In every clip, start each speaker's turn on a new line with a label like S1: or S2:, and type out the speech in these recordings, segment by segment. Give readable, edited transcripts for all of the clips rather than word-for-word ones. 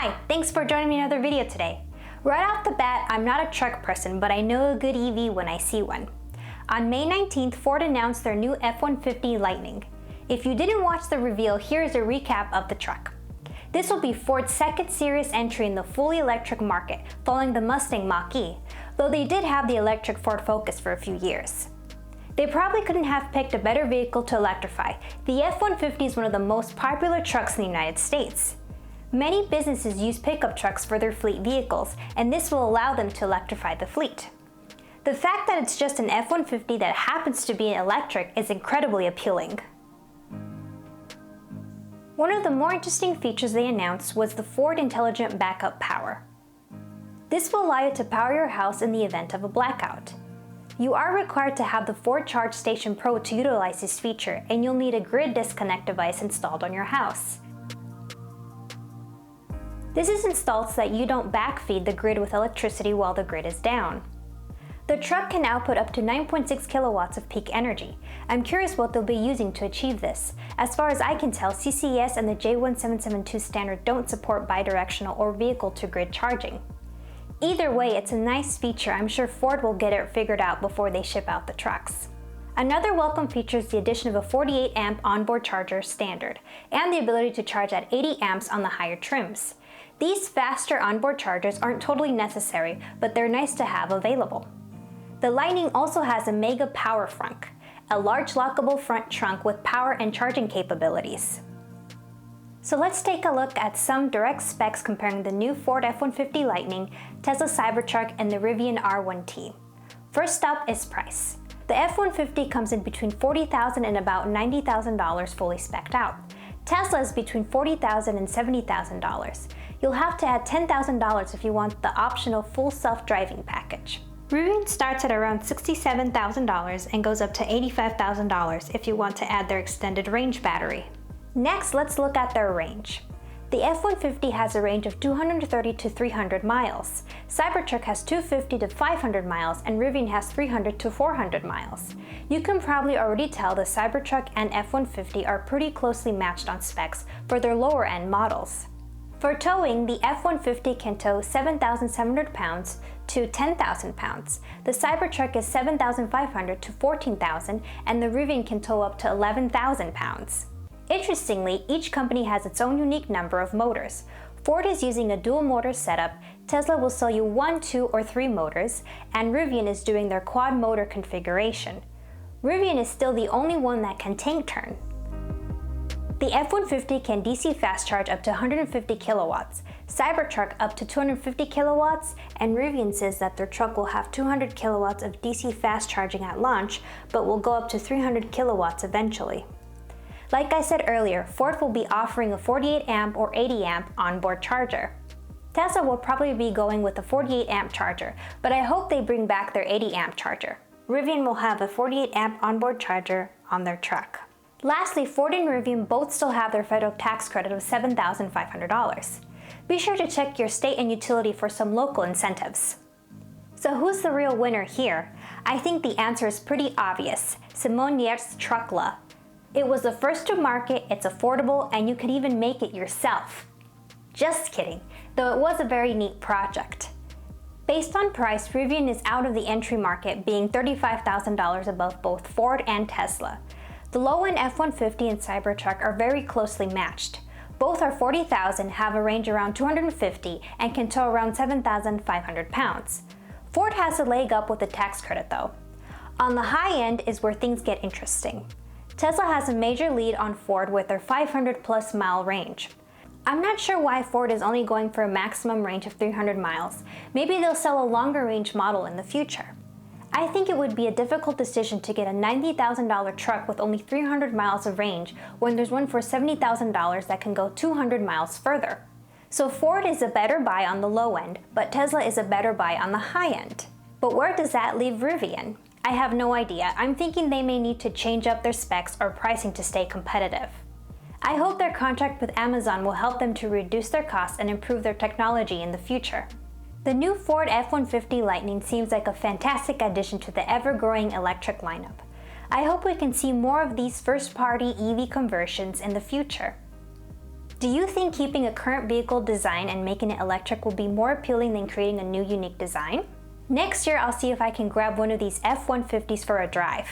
S1: Hi, thanks for joining me in another video today. Right off the bat, I'm not a truck person, but I know a good EV when I see one. On May 19th, Ford announced their new F-150 Lightning. If you didn't watch the reveal, here is a recap of the truck. This will be Ford's second serious entry in the fully electric market, following the Mustang Mach-E, though they did have the electric Ford Focus for a few years. They probably couldn't have picked a better vehicle to electrify. The F-150 is one of the most popular trucks in the United States. Many businesses use pickup trucks for their fleet vehicles, and this will allow them to electrify the fleet. The fact that it's just an F-150 that happens to be electric is incredibly appealing. One of the more interesting features they announced was the Ford Intelligent Backup Power. This will allow you to power your house in the event of a blackout. You are required to have the Ford Charge Station Pro to utilize this feature, and you'll need a grid disconnect device installed on your house. This is installed so that you don't backfeed the grid with electricity while the grid is down. The truck can output up to 9.6 kilowatts of peak energy. I'm curious what they'll be using to achieve this. As far as I can tell, CCS and the J1772 standard don't support bidirectional or vehicle-to-grid charging. Either way, it's a nice feature. I'm sure Ford will get it figured out before they ship out the trucks. Another welcome feature is the addition of a 48 amp onboard charger standard, and the ability to charge at 80 amps on the higher trims. These faster onboard chargers aren't totally necessary, but they're nice to have available. The Lightning also has a Mega Power Frunk, a large lockable front trunk with power and charging capabilities. So let's take a look at some direct specs comparing the new Ford F-150 Lightning, Tesla Cybertruck, and the Rivian R1T. First up is price. The F-150 comes in between $40,000 and about $90,000 fully spec'd out. Tesla is between $40,000 and $70,000. You'll have to add $10,000 if you want the optional full self-driving package. Rivian starts at around $67,000 and goes up to $85,000 if you want to add their extended range battery. Next, let's look at their range. The F-150 has a range of 230 to 300 miles. Cybertruck has 250 to 500 miles, and Rivian has 300 to 400 miles. You can probably already tell the Cybertruck and F-150 are pretty closely matched on specs for their lower end models. For towing, the F-150 can tow 7,700 pounds to 10,000 pounds. The Cybertruck is 7,500 to 14,000, and the Rivian can tow up to 11,000 pounds. Interestingly, each company has its own unique number of motors. Ford is using a dual motor setup, Tesla will sell you 1, 2, or 3 motors, and Rivian is doing their quad motor configuration. Rivian is still the only one that can tank turn. The F-150 can DC fast charge up to 150 kilowatts, Cybertruck up to 250 kilowatts, and Rivian says that their truck will have 200 kilowatts of DC fast charging at launch, but will go up to 300 kilowatts eventually. Like I said earlier, Ford will be offering a 48 amp or 80 amp onboard charger. Tesla will probably be going with a 48 amp charger, but I hope they bring back their 80 amp charger. Rivian will have a 48 amp onboard charger on their truck. Lastly, Ford and Rivian both still have their federal tax credit of $7,500. Be sure to check your state and utility for some local incentives. So who's the real winner here? I think the answer is pretty obvious: Simonier's Calla. It was the first to market, it's affordable, and you can even make it yourself. Just kidding, though it was a very neat project. Based on price, Rivian is out of the entry market, being $35,000 above both Ford and Tesla. The low-end F-150 and Cybertruck are very closely matched. Both are $40,000, have a range around 250, and can tow around 7,500 pounds. Ford has a leg up with the tax credit though. On the high end is where things get interesting. Tesla has a major lead on Ford with their 500-plus mile range. I'm not sure why Ford is only going for a maximum range of 300 miles. Maybe they'll sell a longer range model in the future. I think it would be a difficult decision to get a $90,000 truck with only 300 miles of range when there's one for $70,000 that can go 200 miles further. So Ford is a better buy on the low end, but Tesla is a better buy on the high end. But where does that leave Rivian? I have no idea. I'm thinking they may need to change up their specs or pricing to stay competitive. I hope their contract with Amazon will help them to reduce their costs and improve their technology in the future. The new Ford F-150 Lightning seems like a fantastic addition to the ever-growing electric lineup. I hope we can see more of these first-party EV conversions in the future. Do you think keeping a current vehicle design and making it electric will be more appealing than creating a new unique design? Next year, I'll see if I can grab one of these F-150s for a drive.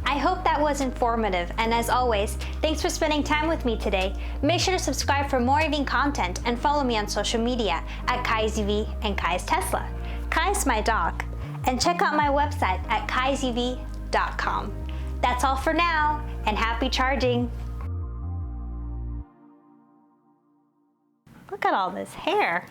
S1: I hope that was informative, and as always, thanks for spending time with me today. Make sure to subscribe for more EV content and follow me on social media at CallasEV and Kai's Tesla. Kai's my dog. And check out my website at CallasEV.com. That's all for now, and happy charging! Look at all this hair.